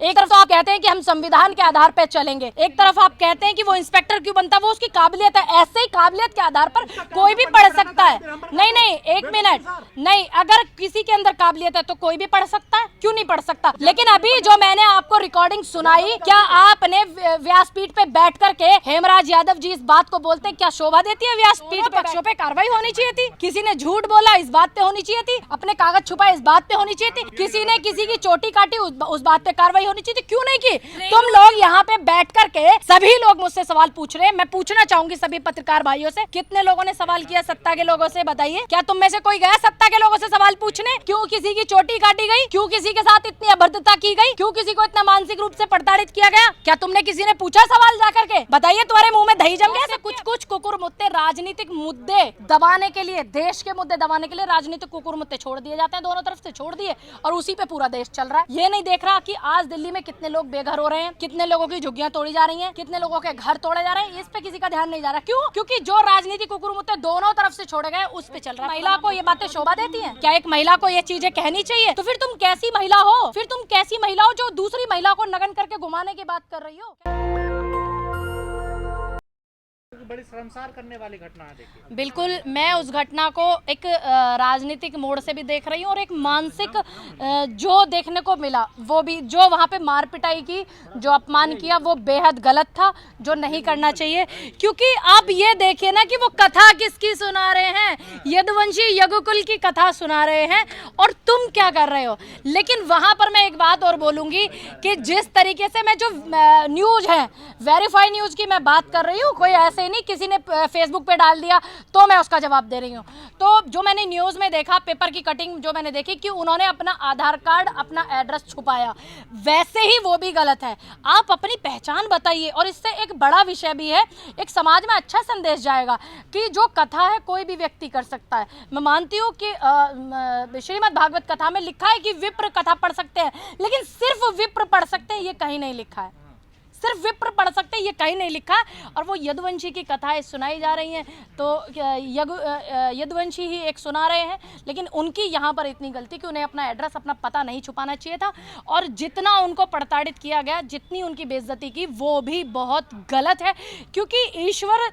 एक तरफ तो आप कहते हैं कि हम संविधान के आधार पर चलेंगे, एक तरफ आप कहते हैं कि वो इंस्पेक्टर क्यों बनता है, वो उसकी काबिलियत है। ऐसे ही काबिलियत के आधार पर कोई भी पढ़ सकता है। नहीं नहीं, एक मिनट, नहीं, अगर किसी के अंदर काबिलियत है तो कोई भी पढ़ सकता है, क्यों नहीं पढ़ सकता। लेकिन अभी जो मैंने आपको रिकॉर्डिंग सुनाई, क्या आपने व्यासपीठ पे बैठ करके हेमराज यादव जी इस बात को बोलते हैं, क्या शोभा देती है व्यासपीठ पक्षों पे कार्रवाई होनी चाहिए थी? किसी ने झूठ बोला इस बात पे होनी चाहिए थी, अपने कागज छुपाए इस बात पे होनी चाहिए थी, किसी ने किसी की चोटी काटी उस बात पे कार्रवाई होनी चाहिए थी, क्यों नहीं की? तुम लोग यहाँ पे बैठ करके सभी लोग मुझसे सवाल पूछ रहे हैं। मैं पूछना चाहूंगी सभी पत्रकार भाइयों से, कितने लोगों ने सवाल किया सत्ता के लोगों से? बताइए, क्या तुम में से कोई गया सत्ता के लोगों से सवाल पूछने? क्यों किसी की चोटी काटी गई? क्यों किसी के साथ इतनी अभद्रता की गई? क्यों किसी को इतना मानसिक रूप से प्रताड़ित किया गया? क्या तुमने किसी ने पूछा सवाल जा करके? बताइए, तुम्हारे मुंह में दही जम गया? कुछ कुछ कुकुर मुत्ते राजनीतिक मुद्दे दबाने के लिए, देश के मुद्दे दबाने के लिए राजनीतिक कुकुर मुत्ते छोड़ दिए जाते हैं, दोनों तरफ से छोड़ दिए, और उसी पे पूरा देश चल रहा है। ये नहीं देख रहा कि आज दिल्ली में कितने लोग बेघर हो रहे हैं, कितने लोगों की झुग्गियां तोड़ी जा रही हैं, कितने लोगों के घर तोड़े जा रहे हैं। इस पे किसी का ध्यान नहीं जा रहा। क्यों? क्योंकि जो राजनीतिक कुकुर मुत्ते दोनों तरफ से छोड़े गए उस पे चल रहा है। महिला को ये बातें शोभा देती हैं? क्या एक महिला को ये चीजें कहनी चाहिए? तो फिर तुम कैसी महिला हो? फिर तुम कैसी महिला हो जो दूसरी महिला को नग्न करके घुमाने की बात कर रही हो? बड़ी शर्मसार करने वाली घटना है। देखिए, बिल्कुल, मैं उस घटना को एक राजनीतिक मोड़ से भी देख रही हूँ और एक मानसिक जो देखने को मिला वो भी, जो वहाँ पे मार पिटाई की, जो अपमान किया, वो बेहद गलत था, जो नहीं करना चाहिए। क्योंकि आप ये देखिए ना कि वो कथा किसकी सुना रहे हैं, यदुवंशी यदुकुल की कथा सुना रहे हैं, और तुम क्या कर रहे हो। लेकिन वहाँ पर मैं एक बात और बोलूँगी कि जिस तरीके से मैं जो न्यूज़ है, वेरीफाई न्यूज़ की मैं बात कर रही हूँ, कोई ऐसे नहीं किसी ने फेसबुक पे डाल दिया तो मैं उसका जवाब दे रही हूँ। तो जो मैंने न्यूज़ में देखा, पेपर की कटिंग जो मैंने देखी कि उन्होंने अपना आधार कार्ड, अपना एड्रेस छुपाया, वैसे ही वो भी गलत है। आप अपनी पहचान बताइए। और इससे एक बड़ा विषय भी है, एक समाज में अच्छा संदेश जाएगा कि जो कथा है कोई भी व्यक्ति कर सकता है। मैं मानती हूँ कि श्रीमद् भागवत कथा में लिखा है कि विप्र कथा पढ़ सकते हैं, लेकिन सिर्फ विप्र पढ़ सकते हैं ये कहीं नहीं लिखा है। सिर्फ विप्र पढ़ सकते हैं ये कहीं नहीं लिखा। और वो यदुवंशी की कथाएं सुनाई जा रही हैं, तो यदुवंशी ही एक सुना रहे हैं, लेकिन उनकी यहाँ पर इतनी गलती कि उन्हें अपना एड्रेस, अपना पता नहीं छुपाना चाहिए था। और जितना उनको प्रताड़ित किया गया, जितनी उनकी बेइज्जती की, वो भी बहुत गलत है। क्योंकि ईश्वर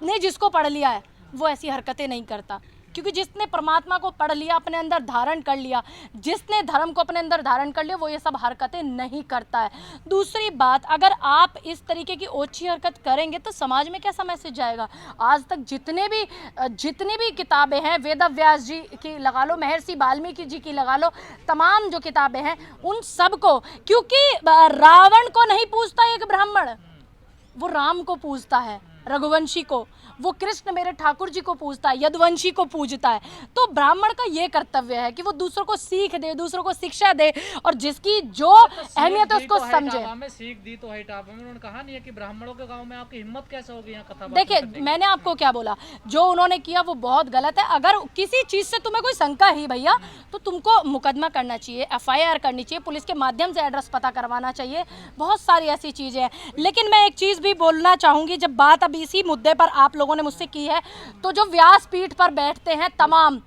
ने जिसको पढ़ लिया है वो ऐसी हरकतें नहीं करता। क्योंकि जिसने परमात्मा को पढ़ लिया, अपने अंदर धारण कर लिया, जिसने धर्म को अपने अंदर धारण कर लिया, वो ये सब हरकतें नहीं करता है। दूसरी बात, अगर आप इस तरीके की ओछी हरकत करेंगे तो समाज में कैसा मैसेज जाएगा। आज तक जितनी भी किताबें हैं, वेद व्यास जी की लगा लो, महर्षि वाल्मीकि जी की लगा लो, तमाम जो किताबें हैं उन सब को, क्योंकि रावण को नहीं पूजता एक ब्राह्मण, वो राम को पूजता है, रघुवंशी को, वो कृष्ण मेरे ठाकुर जी को पूजता है, यदुवंशी को पूजता है। तो ब्राह्मण का ये कर्तव्य है कि वो दूसरों को सीख दे, दूसरों को शिक्षा दे, और जिसकी जो अहमियत है उसको समझे। में सीख दी तो हिटाबा में उन्होंने कहा नहीं है कि ब्राह्मणों के गांव में आपकी हिम्मत कैसे होगी यहाँ कथा। देखिए, मैंने आपको क्या बोला, जो उन्होंने किया वो बहुत गलत है। अगर किसी चीज से तुम्हें कोई शंका ही भैया, तो तुमको मुकदमा करना चाहिए, FIR करनी चाहिए, पुलिस के माध्यम से एड्रेस पता करवाना चाहिए, बहुत सारी ऐसी चीजें हैं। लेकिन मैं एक चीज भी बोलना चाहूंगी, जब बात अब इसी मुद्दे पर आप लोगों ने मुझसे की है, तो जो व्यासपीठ पर बैठते हैं तमाम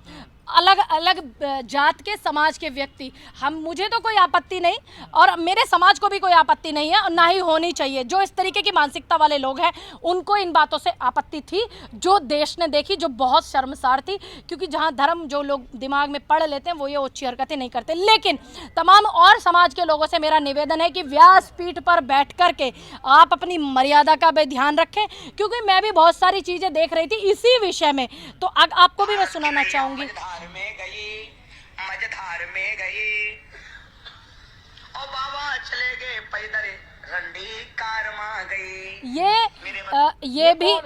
अलग अलग जात के, समाज के व्यक्ति, मुझे तो कोई आपत्ति नहीं, और मेरे समाज को भी कोई आपत्ति नहीं है, और ना ही होनी चाहिए। जो इस तरीके की मानसिकता वाले लोग हैं उनको इन बातों से आपत्ति थी, जो देश ने देखी, जो बहुत शर्मसार थी। क्योंकि जहां धर्म जो लोग दिमाग में पढ़ लेते हैं वो ये अच्छी हरकतें नहीं करते। लेकिन तमाम और समाज के लोगों से मेरा निवेदन है कि व्यासपीठ पर बैठ करके आप अपनी मर्यादा का भी ध्यान रखें, क्योंकि मैं भी बहुत सारी चीज़ें देख रही थी इसी विषय में, तो आपको भी मैं सुनाना चाहूँगी। मझधार में गई और बाबा चले गए पैदल, रंडी कार में गई।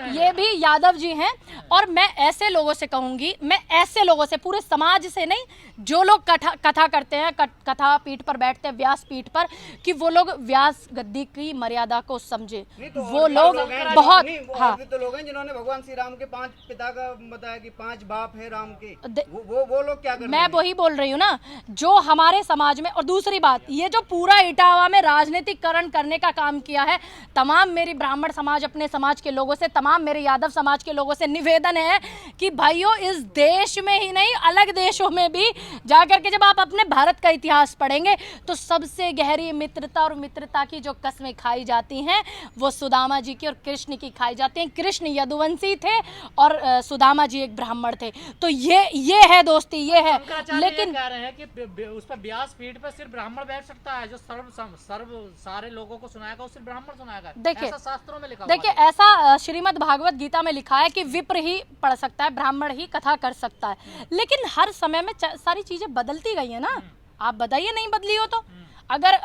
ये भी यादव जी हैं। और मैं ऐसे लोगों से कहूंगी, मैं ऐसे लोगों से, पूरे समाज से नहीं, जो लोग कथा करते हैं, कथा पीठ पर बैठते हैं, व्यास पीठ पर, कि वो लोग व्यास गद्दी की मर्यादा को समझे। तो वो लोग बहुत, हाँ, तो लोग हैं जिन्होंने भगवान श्री राम के 5 पिता का बताया कि 5 बाप है राम के, वो लोग क्या कर रहे हैं? मैं वही बोल रही हूँ ना, जो हमारे समाज में। और दूसरी बात, ये जो पूरा इटावा में राजनीतिकरण करने का काम किया है, तमाम मेरी ब्राह्मण समाज, अपने समाज के लोगों से, तमाम मेरे यादव समाज के लोगों से निवेदन निवेदन है कि भाइयों इस देश में ही नहीं अलग देशों में भी जाकर के जब आप अपने भारत का इतिहास पढ़ेंगे तो सबसे गहरी मित्रता और मित्रता की जो कस्में खाई जाती हैं वो सुदामा जी की और कृष्ण की खाई जाती हैं। कृष्ण यदुवंशी थे और सुदामा जी एक ब्राह्मण थे। तो ये है दोस्ती, ये है। लेकिन कह रहे हैं कि उस पर व्यासपीठ पर सिर्फ ब्राह्मण बैठ सकता है, जो सर्व सारे लोगों को सुनाएगा वो सिर्फ ब्राह्मण सुनाएगा। देखिए, ऐसा शास्त्रों में लिखा देखिए ऐसा श्रीमद् भागवत गीता में लिखा है कि विप्र ही पढ़ सकता है, ब्राह्मण ही कथा कर सकता है। लेकिन हर समय में सारी चीजें बदलती गई है ना, आप बताइए नहीं बदली हो तो। अगर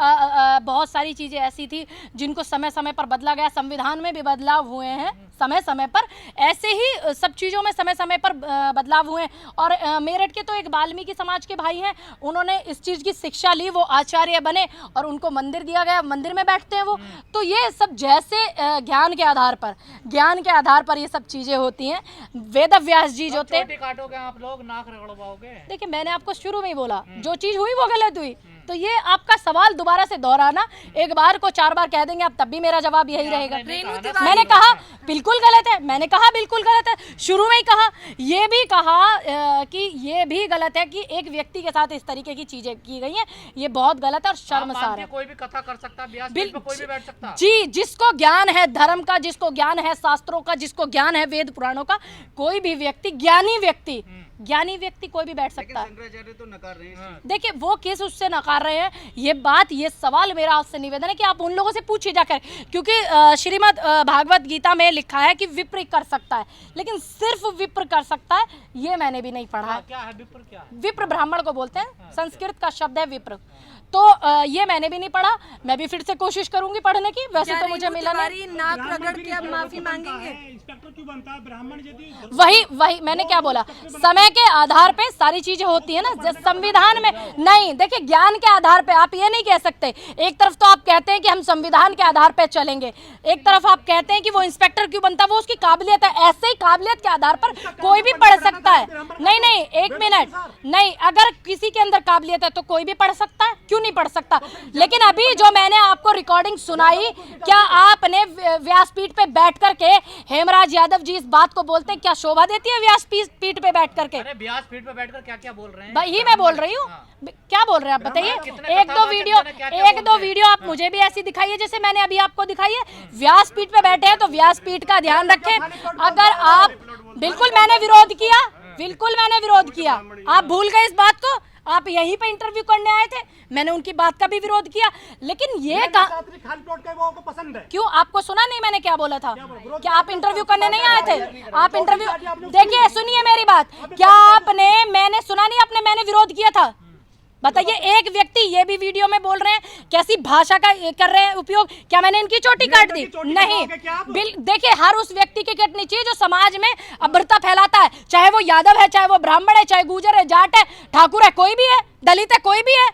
बहुत सारी चीज़ें ऐसी थी जिनको समय समय पर बदला गया, संविधान में भी बदलाव हुए हैं समय समय पर, ऐसे ही सब चीज़ों में समय समय पर बदलाव हुए। और मेरठ के तो एक वाल्मीकि समाज के भाई हैं, उन्होंने इस चीज़ की शिक्षा ली, वो आचार्य बने और उनको मंदिर दिया गया, मंदिर में बैठते हैं वो। तो ये सब जैसे ज्ञान के आधार पर ये सब चीज़ें होती हैं। वेद व्यास जी जो थे, काटोगे आप लोग, नाक रगड़वाओगे। देखिए मैंने आपको शुरू में ही बोला जो चीज़ हुई वो गलत हुई। तो ये आपका सवाल दोबारा से दोहराना, एक बार को 4 बार कह देंगे आप, तब भी मेरा जवाब यही रहेगा। मैंने कहा बिल्कुल गलत है, मैंने कहा बिल्कुल गलत है, शुरू में ही कहा। ये भी कहा कि ये भी गलत है कि एक व्यक्ति के साथ इस तरीके की चीजें की गई हैं, ये बहुत गलत है और शर्मसार है। कोई भी कथा कर सकता है, व्यासपीठ पर कोई भी बैठ सकता है। जी, जिसको ज्ञान है धर्म का, जिसको ज्ञान है शास्त्रों का, जिसको ज्ञान है वेद पुराणों का, कोई भी व्यक्ति, ज्ञानी व्यक्ति कोई भी बैठ सकता है। शंकराचार्य तो नकार रहे हैं। देखिए वो किस उससे नकार रहे हैं, ये सवाल मेरा आपसे निवेदन है कि आप उन लोगों से पूछिए जाकर, क्योंकि श्रीमद् भागवत गीता में लिखा है कि विप्र कर सकता है, लेकिन सिर्फ विप्र कर सकता है ये मैंने भी नहीं पढ़ा है। क्या है विप्र? क्या है विप्र? ब्राह्मण को बोलते हैं, संस्कृत का शब्द है विप्र। तो ये मैंने भी नहीं पढ़ा, मैं भी फिर से कोशिश करूंगी पढ़ने की, वैसे तो मुझे मिला नहीं। नाक रगड़ के अब माफी मांगेंगे? इंस्पेक्टर क्यों बनता है ब्राह्मण? यदि वही मैंने क्या बोला, समय के आधार पे सारी चीजें होती है ना, संविधान में नहीं। देखिए ज्ञान के आधार पे आप ये नहीं कह सकते, एक तरफ तो आप कहते हैं कि हम संविधान के आधार पे चलेंगे, एक तरफ आप कहते हैं कि वो इंस्पेक्टर क्यों बनता है, वो उसकी काबिलियत है। ऐसे ही काबिलियत के आधार पर कोई भी पढ़ सकता है। नहीं, एक मिनट, नहीं, अगर किसी के अंदर काबिलियत है तो कोई भी पढ़ सकता है, क्यों नहीं पढ़ सकता? लेकिन अभी जो मैंने आपको रिकॉर्डिंग सुनाई, क्या आपने व्यासपीठ पे बैठ करके, हेमराज यादव जी इस बात को बोलते हैं, क्या शोभा देती है व्यासपीठ पे बैठ करके? अरे व्यासपीठ पे बैठकर क्या बोल रहे हैं? वही मैं बोल रही हूँ। क्या बोल रहे हैं आप बताइए? एक दो वीडियो आप मुझे भी ऐसी दिखाइए जैसे मैंने अभी आपको दिखाई है। व्यासपीठ पे बैठे हैं तो व्यासपीठ का ध्यान रखें। अगर आप, बिल्कुल मैंने विरोध किया, आप भूल गए इस बात को? आप यहीं पे इंटरव्यू करने आए थे, मैंने उनकी बात का भी विरोध किया, लेकिन ये पसंद है। क्यों? आपको सुना नहीं मैंने क्या बोला था? क्या आप इंटरव्यू करने नहीं आए थे? आप इंटरव्यू, देखिए सुनिए मेरी बात, क्या आपने, मैंने सुना नहीं आपने, मैंने विरोध किया था? बताइए, एक व्यक्ति ये भी वीडियो में बोल रहे हैं, कैसी भाषा का कर रहे हैं उपयोग, क्या मैंने इनकी चोटी काट दी? नहीं। देखिए हर उस व्यक्ति की कटनी चाहिए जो समाज में अभद्रता फैलाता है, चाहे वो यादव है, चाहे वो ब्राह्मण है, चाहे गुर्जर है, जाट है, ठाकुर है, कोई भी है, दलित है, कोई भी है,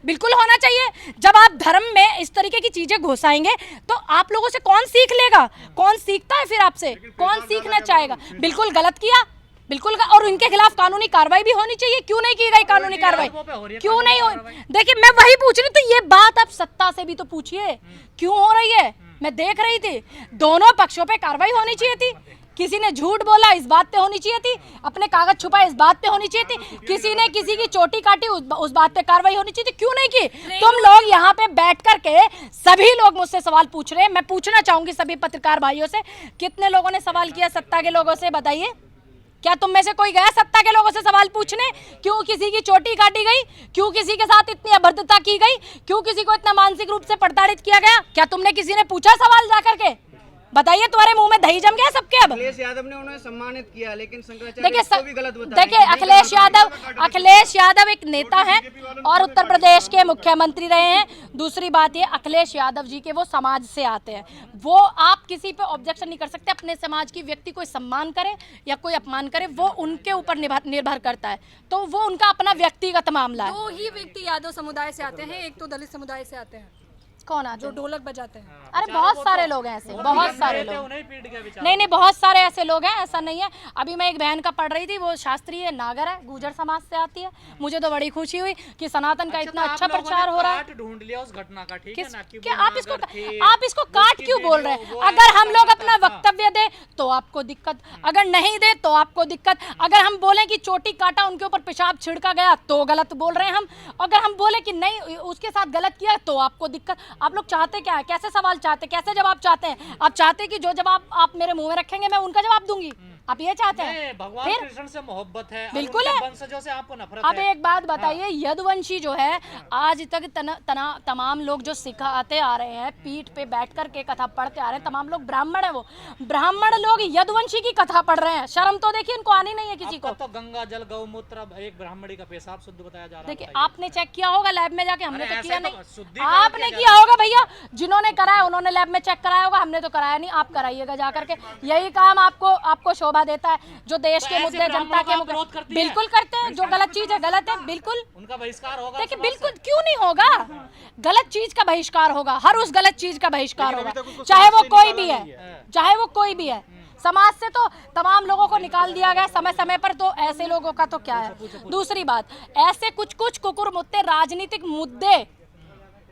बिल्कुल होना चाहिए। जब आप धर्म में इस तरीके की चीजें घुसाएंगे तो आप लोगों से कौन सीख लेगा? कौन सीखता है फिर आपसे? कौन सीखना चाहेगा? बिल्कुल गलत किया, बिल्कुल। और इनके खिलाफ कानूनी कार्रवाई भी होनी चाहिए। क्यों नहीं की गई कानूनी कार्रवाई? क्यों नहीं हो? देखिए मैं वही पूछ रही हूँ, तो ये बात आप सत्ता से भी तो पूछिए, क्यों हो रही है? मैं देख रही थी, दोनों पक्षों पे कार्रवाई होनी चाहिए थी। किसी ने झूठ बोला, इस बात पे होनी चाहिए थी, अपने कागज छुपाए, इस बात पे होनी चाहिए थी, किसी ने किसी की चोटी काटी, उस बात पे कार्रवाई होनी चाहिए थी, क्यों नहीं की? तुम लोग यहाँ पे बैठ करके, सभी लोग मुझसे सवाल पूछ रहे हैं, मैं पूछना चाहूंगी सभी पत्रकार भाइयों से, कितने लोगों ने सवाल किया सत्ता के लोगों से? बताइए, क्या तुम में से कोई गया सत्ता के लोगों से सवाल पूछने? क्यों किसी की चोटी काटी गई? क्यों किसी के साथ इतनी अभद्रता की गई? क्यों किसी को इतना मानसिक रूप से प्रताड़ित किया गया? क्या तुमने किसी ने पूछा सवाल जाकर के? बताइए, तुम्हारे मुंह में दही जम गया सबके? अब अखिलेश यादव ने उन्हें सम्मानित किया, लेकिन शंकराचार्य को भी गलत बताया। देखिए अखिलेश यादव एक नेता हैं और उत्तर प्रदेश के मुख्यमंत्री रहे हैं। दूसरी बात ये, अखिलेश यादव जी के वो समाज से आते हैं, वो आप किसी पे ऑब्जेक्शन नहीं कर सकते। अपने समाज की व्यक्ति कोई सम्मान करे या कोई अपमान करे, वो उनके ऊपर निर्भर करता है, तो वो उनका अपना व्यक्तिगत मामला है। 2 ही व्यक्ति यादव समुदाय से आते हैं, एक तो दलित समुदाय से आते हैं। कौन आते जो हैं? ढोलक बजाते हैं। अरे बहुत सारे लोग हैं ऐसे, बहुत सारे लोग। उन्हें पीट गया बेचारा। नहीं नहीं, बहुत सारे ऐसे लोग हैं, ऐसा नहीं है। अभी मैं एक बहन का पढ़ रही थी, वो शास्त्रीय नागर है, गुर्जर समाज से आती है। मुझे तो बड़ी खुशी हुई कि सनातन का इतना अच्छा प्रचार हो रहा है। काट ढूंढ लिया उस घटना का, ठीक है ना? कि क्या वो आप इसको नागर थे, काट उसकी क्यों बोल रहे हैं? वीडियो वो अगर हम ऐसा लोग करता अपना था। वक्तव्य दे तो आपको दिक्कत, अगर नहीं दे तो आपको दिक्कत। अगर हम बोले कि चोटी काटा उनके ऊपर पेशाब छिड़का गया तो गलत बोल रहे हैं हम। अगर हम बोले कि नहीं उसके साथ गलत किया तो आपको दिक्कत। आप लोग चाहते क्या है? कैसे सवाल चाहते, कैसे जवाब चाहते हैं? आप चाहते हैं कि जो जवाब आप मेरे मुंह में रखेंगे मैं उनका जवाब दूंगी? आप ये चाहते हैं? नहीं, भगवान फिर कृष्ण से मोहब्बत है, बिल्कुल और है। उनके वंशजों से आपको नफरत अब है। एक बात बताइए, यदुवंशी जो है आज तक तमाम लोग जो सिखाते आ रहे हैं, पीठ पे बैठ कर के कथा पढ़ते आ रहे हैं, तमाम लोग ब्राह्मण है। वो ब्राह्मण लोग यदुवंशी की कथा पढ़ रहे हैं। शर्म तो देखिए, इनको आनी नहीं है किसी को। आपका तो गंगा जल गौमूत्र एक ब्राह्मणी का पेशाब शुद्ध बताया जा रहा है। देखिए, बताइए। आपने चेक किया होगा लैब में जाके, हमने अरे तो ऐसे किया तो नहीं। शुद्धिकरण आपने किया किया होगा भैया, जिन्होंने कराया उन्होंने लैब में चेक कराया होगा, हमने तो कराया नहीं। आप कराइएगा जा करके, यही काम आपको शोभा देता है। जो देश के ऐसे मुद्दे, जनता ब्राह्मणों के का मुद्दे विरोध करती है। बिल्कुल करते हैं। जो गलत चीज है गलत है, बिल्कुल। उनका बहिष्कार होगा। देखिए, समाज बिल्कुल से। क्यों नहीं होगा? गलत चीज का बहिष्कार होगा, हर उस गलत चीज का बहिष्कार होगा, चाहे वो कोई भी है, चाहे वो कोई भी है। समाज से तो तमाम लोगों को निकाल दिया गया समय समय पर, तो ऐसे लोगों का तो क्या है। दूसरी बात, ऐसे कुछ कुकुर मुद्दे, राजनीतिक मुद्दे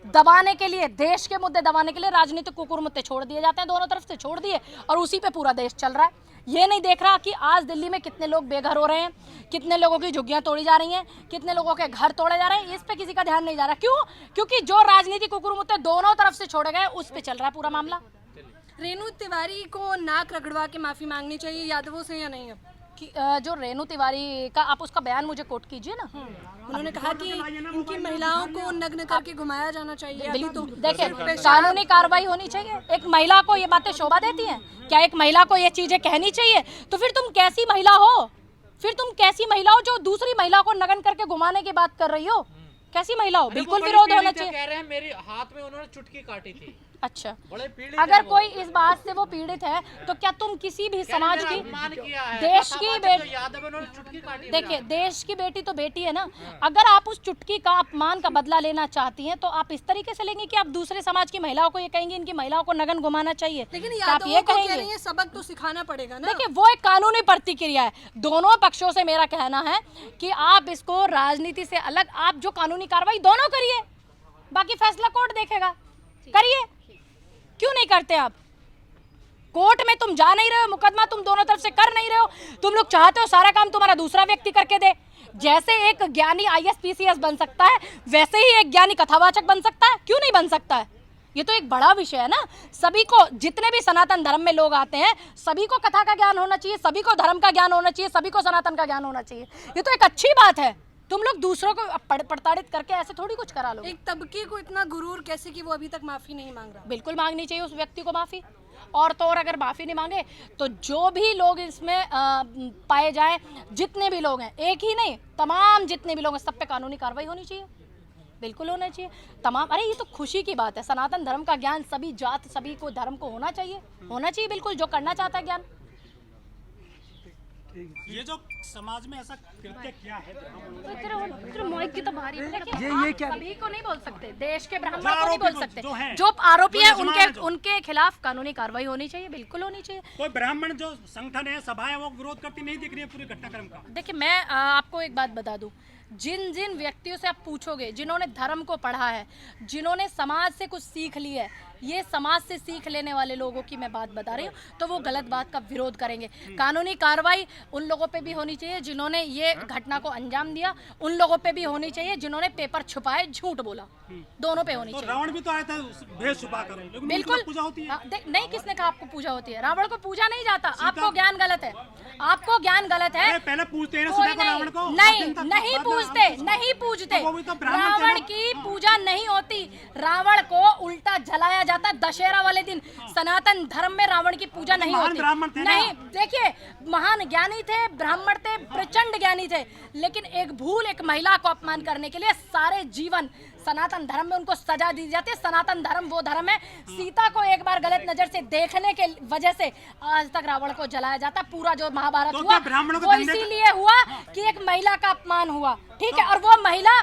दबाने के लिए, देश के मुद्दे दबाने के लिए राजनीतिक कुकुर मुद्दे छोड़ दिए जाते हैं, दोनों तरफ से छोड़ दिए, और उसी पे पूरा देश चल रहा है। ये नहीं देख रहा कि आज दिल्ली में कितने लोग बेघर हो रहे हैं, कितने लोगों की झुग्गियां तोड़ी जा रही हैं, कितने लोगों के घर तोड़े जा रहे हैं। इस पे किसी का ध्यान नहीं जा रहा। क्यों? क्योंकि जो राजनीतिक कुकुर मुद्दे दोनों तरफ से छोड़े गए, उस पे चल रहा है पूरा मामला। रेणु तिवारी को नाक रगड़वा के माफी मांगनी चाहिए यादवों से या नहीं? अब कि जो रेणु तिवारी का, आप उसका बयान मुझे कोट कीजिए ना। उन्होंने कहा कि इनकी महिलाओं को नग्न करके घुमाया जाना चाहिए। अभी तो देखिए, कानूनी कार्रवाई होनी चाहिए। एक महिला को ये बातें शोभा देती हैं क्या? एक महिला को ये चीजें कहनी चाहिए? तो फिर तुम कैसी महिला हो? फिर तुम कैसी महिला हो जो दूसरी महिला को नग्न करके घुमाने की बात कर रही हो? कैसी महिला हो? बिल्कुल विरोध होना चाहिए। कह रहे हैं मेरे हाथ में उन्होंने चुटकी काटी थी। अच्छा, बड़े पीड़ित अगर हैं वो। कोई इस बात से वो पीड़ित है तो क्या तुम किसी भी समाज की, अपमान किया है। देश की कथावाचक बेटी, जो यादव है, उन्होंने चुटकी काटी। देखिए देश की बेटी तो बेटी है ना। अगर आप उस चुटकी का, अपमान का बदला लेना चाहती हैं तो आप इस तरीके से लेंगे कि आप दूसरे समाज की महिलाओं को ये कहेंगे इनकी महिलाओं को नग्न घुमाना चाहिए? लेकिन क्या आप यादवों ये को कह कहेंगे? रही है सबक तो सिखाना पड़ेगा ना। देखिए, वो एक कानूनी प्रतिक्रिया है। दोनों पक्षों से मेरा कहना है कि आप इसको राजनीति से अलग, आप जो कानूनी कार्रवाई दोनों करिए, बाकी फैसला कोर्ट देखेगा। करिए, क्यों नहीं करते आप? कोर्ट में तुम जा नहीं रहे हो, मुकदमा तुम दोनों तरफ से कर नहीं रहे हो। तुम लोग चाहते हो सारा काम तुम्हारा दूसरा व्यक्ति करके दे। जैसे एक ज्ञानी IAS PCS बन सकता है, वैसे ही एक ज्ञानी कथावाचक बन सकता है। क्यों नहीं बन सकता है? ये तो एक बड़ा विषय है ना। सभी को, जितने भी सनातन धर्म में लोग आते हैं, सभी को कथा का ज्ञान होना चाहिए, सभी को धर्म का ज्ञान होना चाहिए, सभी को सनातन का ज्ञान होना चाहिए। ये तो एक अच्छी बात है। तुम लोग दूसरों को प्रताड़ित करके ऐसे थोड़ी कुछ करा लो। एक तबके को इतना गुरूर कैसे कि वो अभी तक माफी नहीं मांग रहा? बिल्कुल मांगनी चाहिए उस व्यक्ति को माफी। और तो और अगर माफी नहीं मांगे तो जो भी लोग इसमें पाए जाए, जितने भी लोग हैं, एक ही नहीं, तमाम जितने भी लोग हैं, सब पे कानूनी कार्रवाई होनी चाहिए। बिल्कुल होना चाहिए तमाम। अरे ये तो खुशी की बात है। सनातन धर्म का ज्ञान सभी जात, सभी को धर्म को होना चाहिए, होना चाहिए बिल्कुल, जो करना चाहता है ज्ञान। ये जो समाज में ऐसा कृत्य किया है, मोहित की तो भारी देखिए, ये क्या? सभी को नहीं बोल सकते, देश के ब्राह्मण जो को नहीं आरोपी बोल जो सकते। हैं, जो आरोपी जो है यजमान है जो। उनके खिलाफ कानूनी कार्रवाई होनी चाहिए, बिल्कुल होनी चाहिए। कोई ब्राह्मण जो संगठन है, सभा है, वो विरोध करती नहीं दिख रही है पूरे घटनाक्रम का। देखिए, मैं आपको एक बात बता दूं, जिन जिन व्यक्तियों से आप पूछोगे, जिन्होंने धर्म को पढ़ा है, जिन्होंने समाज से कुछ सीख ली है, ये समाज से सीख लेने वाले लोगों की मैं बात बता रही हूँ, तो वो गलत बात का विरोध करेंगे। कानूनी कार्रवाई उन लोगों पे भी होनी चाहिए जिन्होंने ये घटना को अंजाम दिया, उन लोगों पे भी होनी चाहिए जिन्होंने पेपर छुपाए, झूठ बोला, दोनों पे होनी तो चाहिए। रावण भी तो आया था भेष छुपा कर, लेकिन उनकी बिल्कुल तो पूजा होती है। नहीं, किसने कहा आपको पूजा होती है? रावण को पूजा नहीं जाता। आपको ज्ञान गलत है, आपको ज्ञान गलत है। अरे पहले पूजते हैं ना कोई सीता को, रावण को। नहीं, दिन तक नहीं बाद में पूजते, नहीं पूजते। वो भी तो ब्राह्मण थे रावण ना। की पूजा नहीं होती। रावण को उल्टा जलाया जाता। दशहरा वाले दिन सनातन धर्म में रावण की पूजा नहीं महान होती। ब्राह्मण थे ना। नहीं, देखिए, महान ज्ञानी थे, ब्राह्मण थे, प्रचंड ज्ञानी थे, लेकिन एक भूल, एक महिला को अपमान करने के लिए सारे जीवन सनातन धर्म में उनको सजा दी जाती है। सनातन धर्म वो धर्म है, सीता को एक बार गलत नजर से देखने के वजह से आज तक रावण को जलाया जाता। पूरा जो महाभारत तो हुआ क्या ब्राह्मणों को वो दंडे- इसीलिए हुआ कि एक महिला का अपमान हुआ, ठीक है? और वो महिला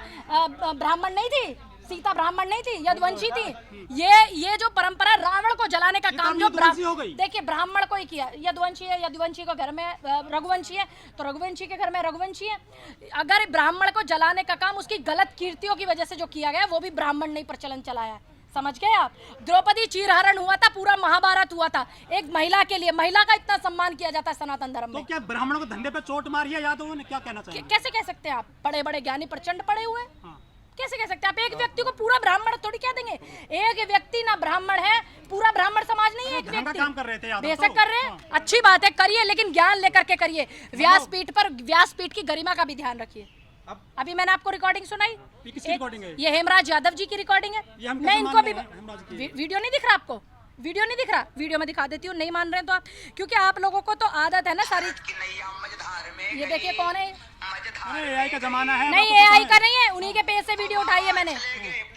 ब्राह्मण नहीं थी, सीता ब्राह्मण नहीं थी, यदुवंशी थी। ये जो परंपरा रावण को जलाने का काम जो देखिए ब्राह्मण को ही किया। यदुवंशी है, यदुवंशी को घर में रघुवंशी है, तो रघुवंशी के घर में रघुवंशी है। अगर ब्राह्मण को जलाने का काम उसकी गलत कीर्तियों की वजह से जो किया गया, वो भी ब्राह्मण ने प्रचलन चलाया है। समझ गए आप? द्रौपदी चीरहरण हुआ था, पूरा महाभारत हुआ था एक महिला के लिए। महिला का इतना सम्मान किया जाता है सनातन धर्म में। तो क्या ब्राह्मणों को धंधे पे चोट मारी है यादवों ने, क्या कहना चाहिए? कैसे कह सकते हैं आप? बड़े बड़े ज्ञानी प्रचंड पड़े हुए हैं। कैसे कह सकते हैं आप? एक व्यक्ति को पूरा ब्राह्मण थोड़ी कह देंगे। एक व्यक्ति ना ब्राह्मण है, पूरा ब्राह्मण समाज नहीं है। एक व्यक्ति काम कर रहे थे यादव, बेशक कर रहे हैं, अच्छी बात है, करिए, लेकिन ज्ञान लेकर के करिए। व्यासपीठ पर व्यासपीठ की गरिमा का भी ध्यान रखिए। अभी मैंने आपको रिकॉर्डिंग सुनाई, ये हेमराज यादव जी की रिकॉर्डिंग है। मैं इनको भी वीडियो नहीं दिख रहा आपको? वीडियो नहीं दिख रहा? वीडियो में दिखा देती हूँ, नहीं मान रहे तो आप, क्योंकि आप लोगों को तो आदत है ना सारी। ये देखिए कौन है? एआई का जमाना है। नहीं, एआई का नहीं है, उन्हीं के पेज से वीडियो उठाई है मैंने।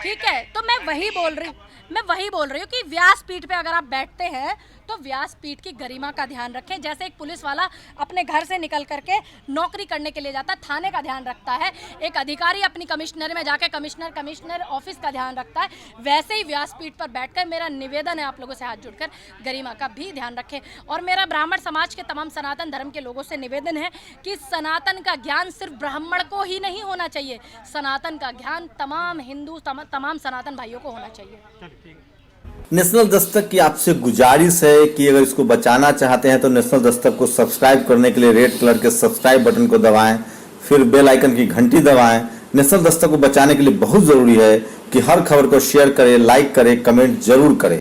ठीक है, तो मैं वही बोल रही हूँ कि व्यासपीठ पे अगर आप बैठते हैं तो व्यासपीठ की गरिमा का ध्यान रखें। जैसे एक पुलिस वाला अपने घर से निकल करके नौकरी करने के लिए जाता है, थाने का ध्यान रखता है, एक अधिकारी अपनी कमिश्नर में जाके कमिश्नर ऑफिस का ध्यान रखता है, वैसे ही व्यासपीठ पर बैठकर मेरा निवेदन है आप लोगों से हाथ जोड़कर गरिमा का भी ध्यान रखें। और मेरा ब्राह्मण समाज के तमाम सनातन धर्म के लोगों से निवेदन है कि सनातन का ज्ञान सिर्फ ब्राह्मण को ही नहीं होना चाहिए, सनातन का ज्ञान तमाम हिंदू तमाम सनातन भाइयों को होना चाहिए। नेशनल दस्तक की आपसे गुजारिश है कि अगर इसको बचाना चाहते हैं तो नेशनल दस्तक को सब्सक्राइब करने के लिए रेड कलर के सब्सक्राइब बटन को दबाएं, फिर बेल आइकन की घंटी दबाएं। नेशनल दस्तक को बचाने के लिए बहुत जरूरी है कि हर खबर को शेयर करें, लाइक करें, कमेंट जरूर करें।